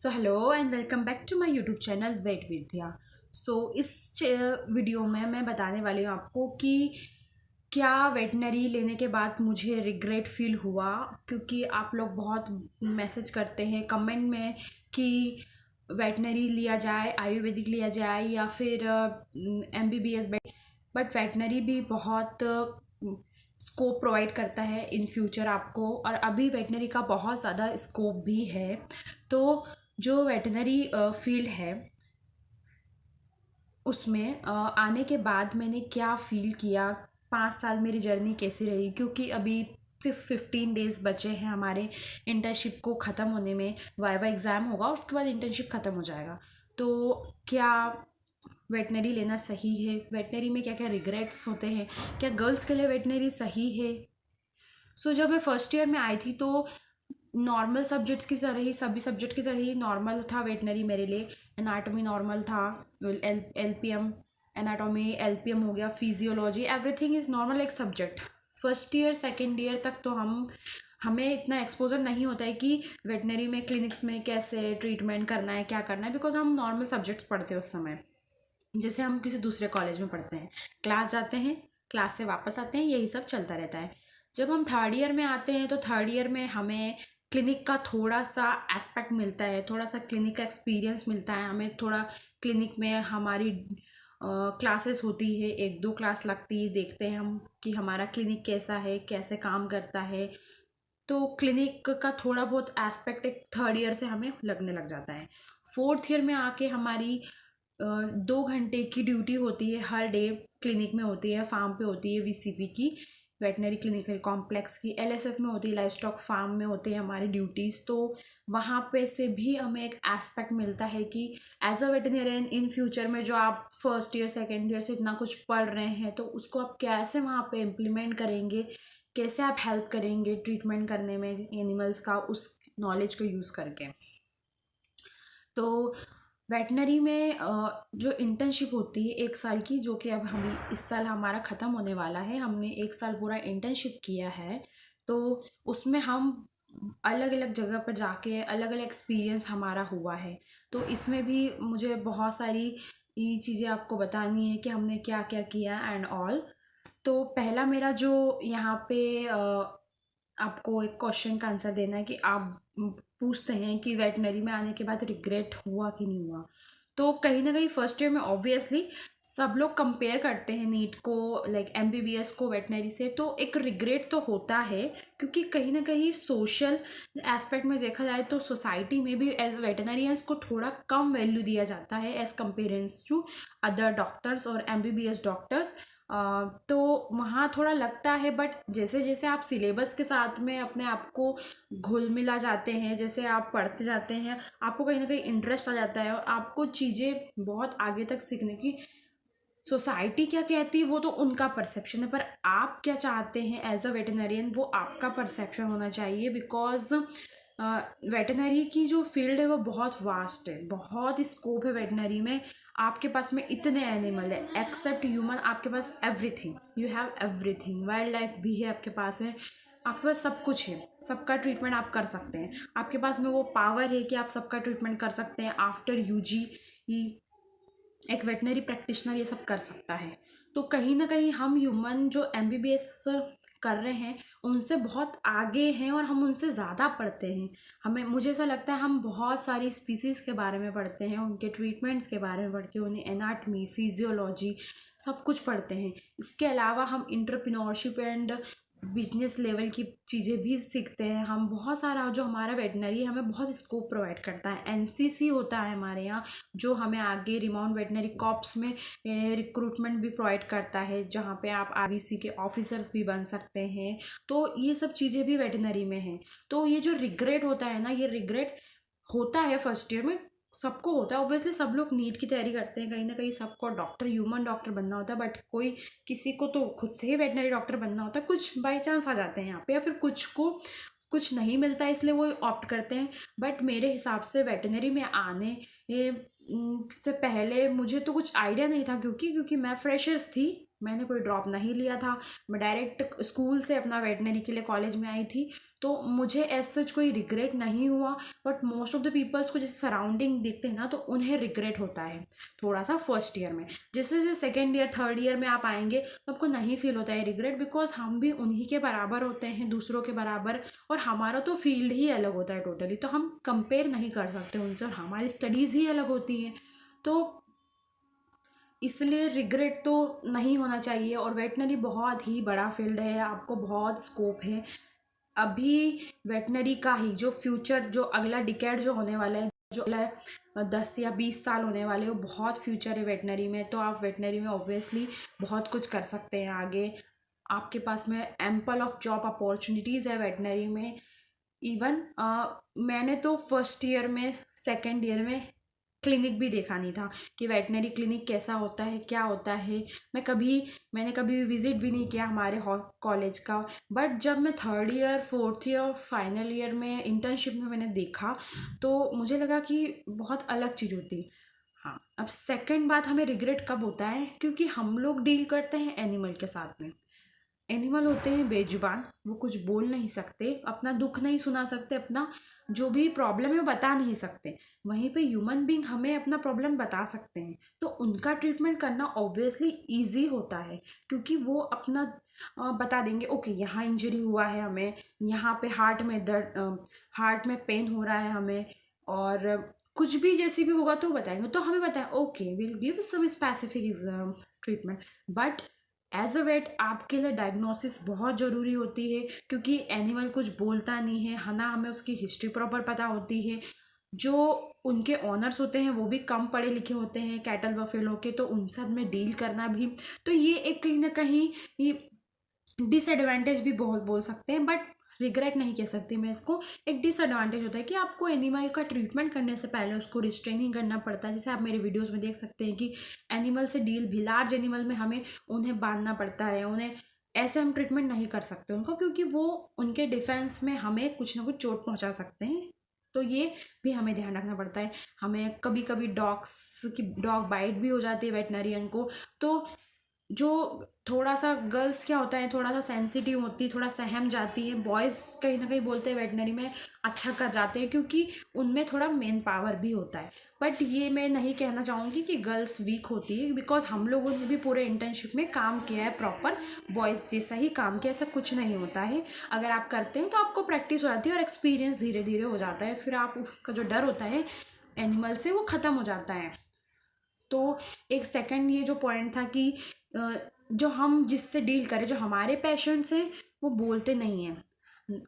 Hello and welcome back to my YouTube channel vet Vidya. इस video में मैं बताने वाली हूँ आपको कि क्या वेटनरी लेने के बाद मुझे रिग्रेट फील हुआ, क्योंकि आप लोग बहुत मैसेज करते हैं कमेंट में कि वेटनरी लिया जाए, आयुर्वेदिक लिया जाए या फिर MBBS। बट वेटनरी भी बहुत स्कोप प्रोवाइड करता है इन फ्यूचर आपको, और अभी वेटनरी का बहुत ज़्यादा स्कोप भी है। तो जो वेटनरी फील्ड है उसमें आने के बाद मैंने क्या फ़ील किया, 5 साल मेरी जर्नी कैसी रही, क्योंकि अभी सिर्फ 15 डेज़ बचे हैं हमारे इंटर्नशिप को ख़त्म होने में। वाइवा एग्ज़ाम होगा और उसके बाद इंटर्नशिप ख़त्म हो जाएगा। तो क्या वेटनरी लेना सही है, वेटनरी में क्या क्या रिग्रेट्स होते हैं, क्या गर्ल्स के लिए वेटनरी सही है। जब मैं फर्स्ट ईयर में आई थी तो नॉर्मल सब्जेक्ट्स की तरह ही, सभी सब्जेक्ट की तरह ही नॉर्मल था वेटनरी मेरे लिए। एनाटॉमी नॉर्मल था, LPM एनाटॉमी, LPM हो गया, फिजियोलॉजी, एवरीथिंग इज़ नॉर्मल एक subject. First year second year तक तो हमें इतना एक्सपोजर नहीं होता है कि वेटनरी में क्लिनिक्स में कैसे ट्रीटमेंट करना है, क्या करना है, बिकॉज हम नॉर्मल सब्जेक्ट्स पढ़ते हैं उस समय, जैसे हम किसी दूसरे कॉलेज में पढ़ते हैं, क्लास जाते हैं, क्लास से वापस आते हैं, यही सब चलता रहता है। जब हम थर्ड ईयर में आते हैं तो थर्ड ईयर में हमें क्लिनिक का थोड़ा सा एस्पेक्ट मिलता है, थोड़ा सा क्लिनिक का एक्सपीरियंस मिलता है हमें। थोड़ा क्लिनिक में हमारी क्लासेस होती है, 1-2 क्लास लगती है, देखते हैं हम कि हमारा क्लिनिक कैसा है, कैसे काम करता है। तो क्लिनिक का थोड़ा बहुत एस्पेक्ट एक थर्ड ईयर से हमें लगने लग जाता है। फोर्थ ईयर में आके हमारी 2 घंटे की ड्यूटी होती है, हर डे क्लिनिक में होती है, फार्म पे होती है, VCP की, वेटनरी क्लिनिकल कॉम्प्लेक्स की, LSF में होती है, लाइफ स्टॉक फार्म में होते हैं हमारी ड्यूटीज़। तो वहाँ पे से भी हमें एक एस्पेक्ट मिलता है कि as a veterinarian in future में जो आप फर्स्ट ईयर सेकेंड ईयर से इतना कुछ पढ़ रहे हैं, तो उसको आप कैसे वहाँ पे इम्प्लीमेंट करेंगे, कैसे आप हेल्प करेंगे ट्रीटमेंट करने में एनिमल्स का, उस नॉलेज को यूज़ करके। तो वेटनरी में जो इंटर्नशिप होती है 1 साल की, जो कि अब हम इस साल हमारा ख़त्म होने वाला है, हमने 1 साल पूरा इंटर्नशिप किया है। तो उसमें हम अलग अलग जगह पर जाके अलग अलग एक्सपीरियंस हमारा हुआ है। तो इसमें भी मुझे बहुत सारी ये चीज़ें आपको बतानी है कि हमने क्या क्या किया एंड ऑल। तो पहला मेरा जो यहाँ पे आपको एक क्वेश्चन का आंसर देना है कि आप पूछते हैं कि वेटनरी में आने के बाद रिग्रेट हुआ कि नहीं हुआ। तो कहीं ना कहीं फर्स्ट ईयर में ऑब्वियसली सब लोग कंपेयर करते हैं नीट को, लाइक MBBS को वेटनरी से, तो एक रिग्रेट तो होता है, क्योंकि कहीं ना कहीं सोशल एस्पेक्ट में देखा जाए तो सोसाइटी में भी एज वेटनरियंस को थोड़ा कम वैल्यू दिया जाता है एज कंपेरेंस टू अदर डॉक्टर्स और MBBS डॉक्टर्स। तो वहाँ थोड़ा लगता है, बट जैसे जैसे आप सिलेबस के साथ में अपने आप को घुल मिला जाते हैं, जैसे आप पढ़ते जाते हैं, आपको कहीं ना कहीं इंटरेस्ट आ जाता है और आपको चीज़ें बहुत आगे तक सीखने की। सोसाइटी क्या कहती है वो तो उनका परसेप्शन है, पर आप क्या चाहते हैं एज अ वेटनरियन, वो आपका परसेप्शन होना चाहिए। बिकॉज वेटनरी की जो फील्ड है वो बहुत वास्ट है, बहुत स्कोप है वेटनरी में। आपके पास में इतने एनिमल है, एक्सेप्ट ह्यूमन आपके पास everything, you have everything, wild life भी है आपके पास में, आपके पास सब कुछ है, सबका ट्रीटमेंट आप कर सकते हैं। आपके पास में वो पावर है कि आप सबका ट्रीटमेंट कर सकते हैं। आफ्टर UG एक वेटनरी प्रैक्टिशनर ये सब कर सकता है। तो कहीं ना कहीं हम ह्यूमन जो MBBS कर रहे हैं उनसे बहुत आगे हैं और हम उनसे ज़्यादा पढ़ते हैं। मुझे ऐसा लगता है हम बहुत सारी स्पीसीज़ के बारे में पढ़ते हैं, उनके ट्रीटमेंट्स के बारे में पढ़ के, उन्हें एनाटमी, फिजियोलॉजी सब कुछ पढ़ते हैं। इसके अलावा हम इंटरप्रेन्योरशिप एंड बिजनेस लेवल की चीज़ें भी सीखते हैं। हम बहुत सारा जो हमारा वेटनरी हमें बहुत स्कोप प्रोवाइड करता है। NCC होता है हमारे यहाँ, जो हमें आगे रिमाउंड वेटनरी कॉर्प्स में रिक्रूटमेंट भी प्रोवाइड करता है, जहाँ पे आप RBC के ऑफिसर्स भी बन सकते हैं। तो ये सब चीज़ें भी वेटनरी में हैं। तो ये जो रिग्रेट होता है ना, ये रिग्रेट होता है फर्स्ट ईयर में, सबको होता है। ऑब्वियसली सब लोग नीट की तैयारी करते हैं, कहीं ना कहीं सबको डॉक्टर, ह्यूमन डॉक्टर बनना होता है, बट कोई किसी को तो खुद से ही वेटनरी डॉक्टर बनना होता है, कुछ बाई चांस आ जाते हैं यहाँ पे, या फिर कुछ को कुछ नहीं मिलता है इसलिए वो ऑप्ट करते हैं। बट मेरे हिसाब से वेटनरी में आने से पहले मुझे तो कुछ आइडिया नहीं था, क्योंकि मैं फ्रेशर्स थी, मैंने कोई ड्रॉप नहीं लिया था, मैं डायरेक्ट स्कूल से अपना वेटनरी के लिए कॉलेज में आई थी। तो मुझे एज सच कोई रिग्रेट नहीं हुआ, but most of the peoples को जैसे सराउंडिंग देखते हैं ना तो उन्हें रिग्रेट होता है थोड़ा सा फर्स्ट ईयर में। जैसे जैसे सेकेंड ईयर थर्ड ईयर में आप आएंगे तो आपको नहीं फील होता है रिग्रेट, बिकॉज हम भी उन्हीं के बराबर होते हैं, दूसरों के बराबर। और हमारा तो फील्ड ही अलग होता है टोटली, तो हम कंपेयर नहीं कर सकते उनसे, और हमारी स्टडीज़ ही अलग होती हैं। तो इसलिए रिग्रेट तो नहीं होना चाहिए। और वेटनरी बहुत ही बड़ा फील्ड है, आपको बहुत स्कोप है। अभी वेटनरी का ही जो फ्यूचर, जो अगला डिकेड जो होने वाला है, जो अगला 10 या 20 साल होने वाले हो, बहुत फ्यूचर है वेटनरी में। तो आप वेटनरी में ऑब्वियसली बहुत कुछ कर सकते हैं आगे। आपके पास में एम्पल ऑफ जॉब अपॉर्चुनिटीज़ है वेटनरी में। इवन मैंने तो फर्स्ट ईयर में सेकेंड ईयर में क्लिनिक भी देखा नहीं था कि वेटनरी क्लिनिक कैसा होता है, क्या होता है। मैंने कभी विजिट भी नहीं किया हमारे कॉलेज का। बट जब मैं थर्ड ईयर फोर्थ ईयर और फाइनल ईयर में इंटर्नशिप में मैंने देखा तो मुझे लगा कि बहुत अलग चीज़ होती है। हाँ, अब सेकंड बात, हमें रिग्रेट कब होता है, क्योंकि हम लोग डील करते हैं एनिमल के साथ में। एनिमल होते हैं बेजुबान, वो कुछ बोल नहीं सकते, अपना दुख नहीं सुना सकते, अपना जो भी प्रॉब्लम है वो बता नहीं सकते। वहीं पे ह्यूमन बींग हमें अपना प्रॉब्लम बता सकते हैं, तो उनका ट्रीटमेंट करना ऑब्वियसली इजी होता है, क्योंकि वो अपना बता देंगे, ओके यहाँ इंजरी हुआ है हमें, यहाँ पे हार्ट में दर्द, हार्ट में पेन हो रहा है हमें, और कुछ भी जैसी भी होगा तो बताएंगे, तो हमें बताएं okay will give some specific treatment. But as a vet आपके लिए डायग्नोसिस बहुत ज़रूरी होती है, क्योंकि एनिमल कुछ बोलता नहीं है ना, हमें उसकी हिस्ट्री प्रॉपर पता होती है। जो उनके ऑनर्स होते हैं वो भी कम पढ़े लिखे होते हैं कैटल बफेलो के, तो उन सब में डील करना भी, तो ये एक कहीं ना कहीं डिसएडवांटेज भी बहुत बोल सकते हैं, बट रिग्रेट नहीं कह सकती मैं इसको। एक डिसएडवांटेज होता है कि आपको एनिमल का ट्रीटमेंट करने से पहले उसको रिस्ट्रेनिंग करना पड़ता है। जैसे आप मेरे वीडियोस में देख सकते हैं कि एनिमल से डील भी, लार्ज एनिमल में हमें उन्हें बांधना पड़ता है, उन्हें ऐसे हम ट्रीटमेंट नहीं कर सकते उनको, क्योंकि वो उनके डिफेंस में हमें कुछ ना कुछ चोट पहुंचा सकते हैं। तो ये भी हमें ध्यान रखना पड़ता है। हमें कभी कभी डॉग बाइट भी हो जाती है वेटनरियन को। तो जो थोड़ा सा गर्ल्स क्या होता है, थोड़ा सा सेंसिटिव होती है, थोड़ा सहम जाती है। बॉयज़ कहीं ना कहीं बोलते हैं वेटनरी में अच्छा कर जाते हैं, क्योंकि उनमें थोड़ा मेन पावर भी होता है। बट ये मैं नहीं कहना चाहूँगी कि गर्ल्स वीक होती है, बिकॉज हम लोगों ने भी पूरे इंटर्नशिप में काम किया है, प्रॉपर बॉयज़ जैसा ही काम किया। ऐसा कुछ नहीं होता है, अगर आप करते हैं तो आपको प्रैक्टिस हो जाती है और एक्सपीरियंस धीरे धीरे हो जाता है, फिर आप उसका जो डर होता है एनिमल से वो ख़त्म हो जाता है। तो एक सेकंड ये जो पॉइंट था कि जो हम जिससे डील करें, जो हमारे पेशेंट्स हैं वो बोलते नहीं हैं,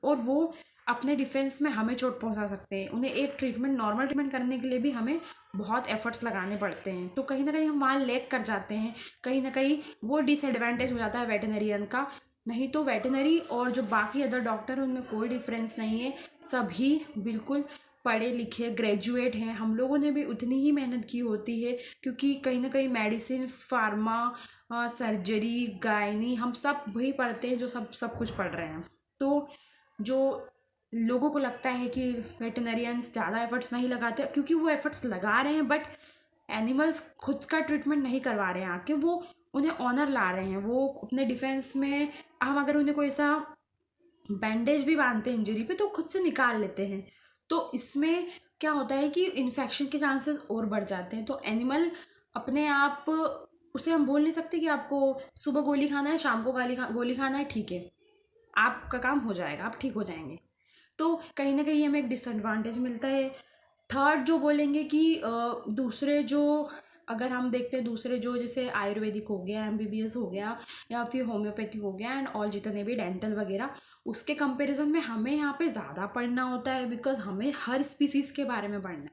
और वो अपने डिफेंस में हमें चोट पहुंचा सकते हैं। उन्हें एक ट्रीटमेंट, नॉर्मल ट्रीटमेंट करने के लिए भी हमें बहुत एफर्ट्स लगाने पड़ते हैं, तो कहीं ना कहीं हम वहाँ लैग कर जाते हैं। कहीं ना कहीं वो डिसएडवांटेज हो जाता है वेटनरियन का। नहीं तो वेटनरी और जो बाकी अदर डॉक्टर हैं उनमें कोई डिफरेंस नहीं है, सभी बिल्कुल पढ़े लिखे ग्रेजुएट हैं। हम लोगों ने भी उतनी ही मेहनत की होती है, क्योंकि कहीं ना कहीं मेडिसिन, फार्मा, सर्जरी, गायनी, हम सब वही पढ़ते हैं जो सब सब कुछ पढ़ रहे हैं। तो जो लोगों को लगता है कि वेटनरियंस ज़्यादा एफर्ट्स नहीं लगाते, क्योंकि वो एफर्ट्स लगा रहे हैं, बट एनिमल्स खुद का ट्रीटमेंट नहीं करवा रहे हैं आके, वो उन्हें ऑनर ला रहे हैं। वो अपने डिफेंस में, हम अगर उन्हें कोई ऐसा बैंडेज भी बांधते हैं इंजरी पे तो खुद से निकाल लेते हैं। तो इसमें क्या होता है कि इन्फेक्शन के चांसेस और बढ़ जाते हैं। तो एनिमल अपने आप, उसे हम बोल नहीं सकते कि आपको सुबह गोली खाना है, शाम को गोली खाना है, ठीक है आपका काम हो जाएगा, आप ठीक हो जाएंगे। तो कहीं ना कहीं हमें एक डिसएडवांटेज मिलता है। थर्ड जो बोलेंगे कि दूसरे जो, अगर हम देखते हैं दूसरे जो, जैसे आयुर्वेदिक हो गया, एमबीबीएस हो गया, या फिर होम्योपैथी हो गया, एंड ऑल जितने भी डेंटल वगैरह, उसके कंपैरिजन में हमें यहाँ पे ज़्यादा पढ़ना होता है, बिकॉज हमें हर स्पीसीज़ के बारे में पढ़ना है।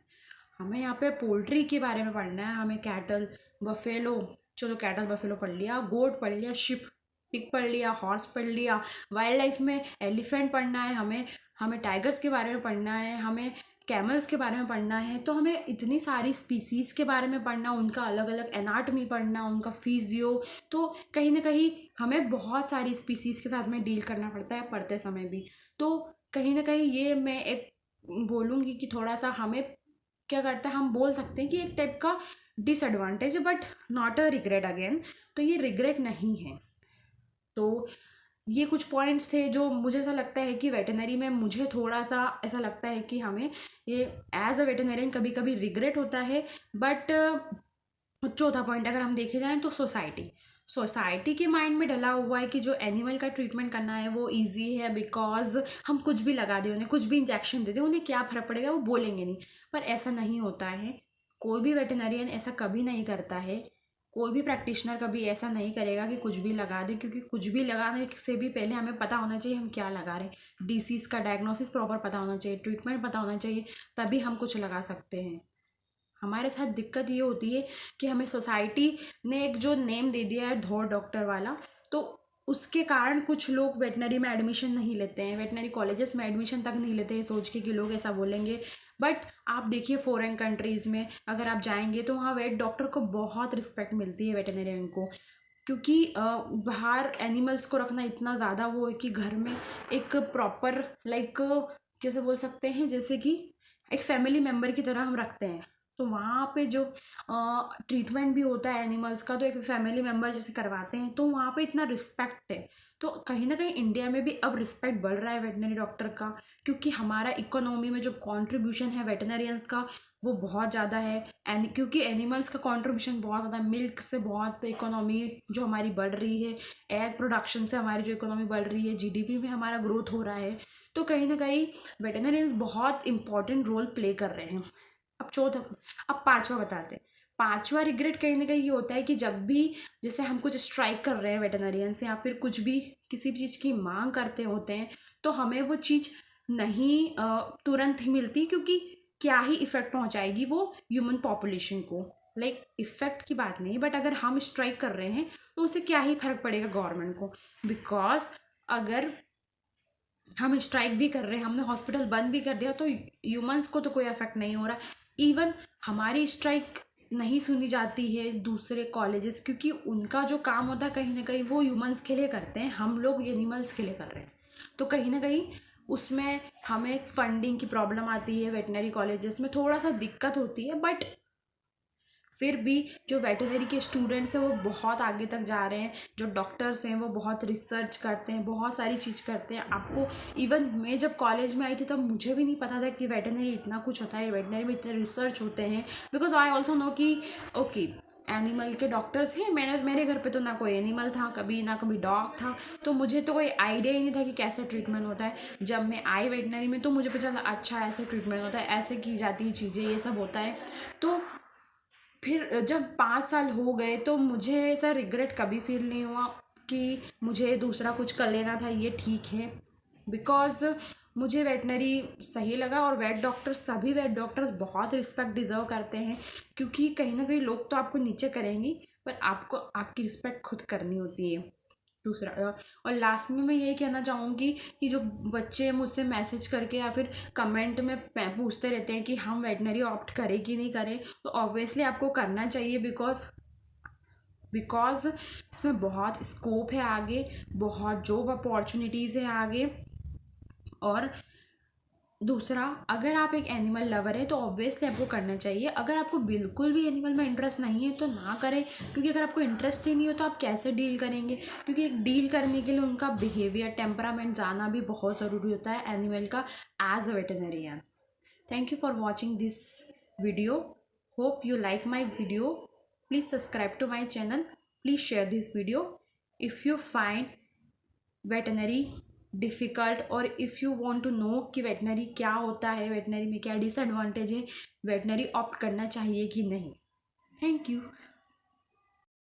हमें यहाँ पे पोल्ट्री के बारे में पढ़ना है, हमें कैटल, बफेलो, चलो कैटल बफेलो पढ़ लिया, गोट पढ़ लिया, शिप, पिग पढ़ लिया, हॉर्स पढ़ लिया, वाइल्ड लाइफ में एलिफेंट पढ़ना है हमें, हमें टाइगर्स के बारे में पढ़ना है, हमें कैमल्स के बारे में पढ़ना है। तो हमें इतनी सारी स्पीसीज़ के बारे में पढ़ना, उनका अलग अलग एनाटमी पढ़ना, उनका फिजियो। तो कहीं ना कहीं हमें बहुत सारी स्पीसीज़ के साथ में डील करना पड़ता है पढ़ते समय भी। तो कहीं ना कहीं ये मैं एक बोलूँगी कि थोड़ा सा हमें क्या करता है, हम बोल सकते हैं कि एक टाइप का डिसएडवांटेज है, but not a regret again. तो ये रिग्रेट नहीं है। तो ये कुछ पॉइंट्स थे जो मुझे ऐसा लगता है कि वेटनरी में मुझे थोड़ा सा ऐसा लगता है कि हमें ये एज अ वेटनरियन कभी कभी रिग्रेट होता है। बट चौथा पॉइंट अगर हम देखे जाएँ तो सोसाइटी के माइंड में डला हुआ है कि जो एनिमल का ट्रीटमेंट करना है वो इजी है, बिकॉज हम कुछ भी लगा दें उन्हें, कुछ भी इंजेक्शन दे दें, उन्हें क्या फ़र्क पड़ेगा, वो बोलेंगे नहीं। पर ऐसा नहीं होता है। कोई भी वेटनरियन ऐसा कभी नहीं करता है। कोई भी प्रैक्टिशनर कभी ऐसा नहीं करेगा कि कुछ भी लगा दे, क्योंकि कुछ भी लगाने से भी पहले हमें पता होना चाहिए हम क्या लगा रहे हैं। डिसीज़ का डायग्नोसिस प्रॉपर पता होना चाहिए, ट्रीटमेंट पता होना चाहिए, तभी हम कुछ लगा सकते हैं। हमारे साथ दिक्कत ये होती है कि हमें सोसाइटी ने एक जो नेम दे दिया है धौर डॉक्टर वाला, तो उसके कारण कुछ लोग वेटनरी में एडमिशन नहीं लेते हैं, वेटनरी कॉलेजेस में एडमिशन तक नहीं लेते हैं, सोच के कि लोग ऐसा बोलेंगे। बट आप देखिए फॉरेन कंट्रीज़ में अगर आप जाएंगे तो वहाँ वेट डॉक्टर को बहुत रिस्पेक्ट मिलती है, वेटनरियन को। क्योंकि बाहर एनिमल्स को रखना इतना ज़्यादा वो है कि घर में एक प्रॉपर लाइक कैसे बोल सकते हैं, जैसे कि एक फैमिली मेम्बर की तरह हम रखते हैं। तो वहाँ पे जो ट्रीटमेंट भी होता है एनिमल्स का, तो एक फैमिली मेम्बर जैसे करवाते हैं, तो वहाँ पे इतना रिस्पेक्ट है। तो कहीं ना कहीं इंडिया में भी अब रिस्पेक्ट बढ़ रहा है वेटनरी डॉक्टर का, क्योंकि हमारा इकोनॉमी में जो कंट्रीब्यूशन है वेटनरियंस का वो बहुत ज़्यादा है। एंड क्योंकि एनिमल्स का कंट्रीब्यूशन बहुत ज़्यादा, मिल्क से बहुत इकोनॉमी जो हमारी बढ़ रही है, एग प्रोडक्शन से हमारी जो इकोनॉमी बढ़ रही है, जीडीपी में हमारा ग्रोथ हो रहा है। तो कहीं ना कहीं वेटनरियंस बहुत इंपॉर्टेंट रोल प्ले कर रहे हैं। अब चौथा, अब पांचवा बताते हैं। पांचवा रिग्रेट कहीं ना कहीं ये होता है कि जब भी जैसे हम कुछ स्ट्राइक कर रहे हैं वेटनरियन से, या फिर कुछ भी किसी भी चीज़ की मांग करते होते हैं, तो हमें वो चीज़ नहीं तुरंत ही मिलती, क्योंकि क्या ही इफेक्ट पहुंचाएगी वो ह्यूमन पॉपुलेशन को। लाइक इफेक्ट की बात नहीं, बट अगर हम स्ट्राइक कर रहे हैं तो उससे क्या ही फर्क पड़ेगा गवर्नमेंट को। बिकॉज अगर हम स्ट्राइक भी कर रहे हैं, हमने हॉस्पिटल बंद भी कर दिया, तो ह्यूमंस को तो कोई इफेक्ट नहीं हो रहा। इवन हमारी स्ट्राइक नहीं सुनी जाती है दूसरे कॉलेजेस, क्योंकि उनका जो काम होता है कहीं ना कहीं वो ह्यूमंस के लिए करते हैं, हम लोग एनिमल्स के लिए कर रहे हैं। तो कहीं ना कहीं उसमें हमें फंडिंग की प्रॉब्लम आती है, वेटनरी कॉलेजेस में थोड़ा सा दिक्कत होती है। बट फिर भी जो वेटनरी के स्टूडेंट्स हैं वो बहुत आगे तक जा रहे हैं, जो डॉक्टर्स हैं वो बहुत रिसर्च करते हैं, बहुत सारी चीज़ करते हैं। आपको इवन मैं जब कॉलेज में आई थी तब मुझे भी नहीं पता था कि वेटनरी इतना कुछ होता है, वेटनरी में इतने रिसर्च होते हैं। बिकॉज आई ऑल्सो नो कि ओके एनिमल के डॉक्टर्स हैं, मेरे घर पे तो ना कोई एनिमल था कभी, ना कभी डॉग था, तो मुझे तो कोई आइडिया ही नहीं था कि कैसे ट्रीटमेंट होता है। जब मैं आई वेटनरी में तो मुझे पता चला अच्छा ऐसे ट्रीटमेंट होता है, ऐसे की जाती है चीज़ें, ये सब होता है। तो फिर जब 5 साल हो गए तो मुझे ऐसा रिग्रेट कभी फील नहीं हुआ कि मुझे दूसरा कुछ कर लेना था, ये ठीक है। बिकॉज मुझे वेटनरी सही लगा, और वेट डॉक्टर सभी वेट डॉक्टर्स बहुत रिस्पेक्ट डिज़र्व करते हैं, क्योंकि कहीं ना कहीं लोग तो आपको नीचे करेंगे, पर आपको आपकी रिस्पेक्ट खुद करनी होती है। दूसरा और लास्ट में मैं यही कहना चाहूँगी कि जो बच्चे मुझसे मैसेज करके या फिर कमेंट में पूछते रहते हैं कि हम वेटनरी ऑप्ट करें कि नहीं करें, तो ऑब्वियसली आपको करना चाहिए। बिकॉज इसमें बहुत स्कोप है आगे, बहुत जॉब अपॉर्चुनिटीज़ है आगे। और दूसरा, अगर आप एक एनिमल लवर है तो ऑब्वियसली आपको करना चाहिए। अगर आपको बिल्कुल भी एनिमल में इंटरेस्ट नहीं है तो ना करें, क्योंकि अगर आपको इंटरेस्ट ही नहीं हो तो आप कैसे डील करेंगे, क्योंकि एक डील करने के लिए उनका बिहेवियर, टेम्परामेंट जाना भी बहुत ज़रूरी होता है एनिमल का as a veterinarian. Thank you for watching this video. Hope you like my video. Please subscribe to my channel, please share this video. If you find veterinary difficult, और if you want to know कि veterinary क्या होता है, veterinary में क्या disadvantage है, veterinary opt करना चाहिए कि नहीं। Thank you.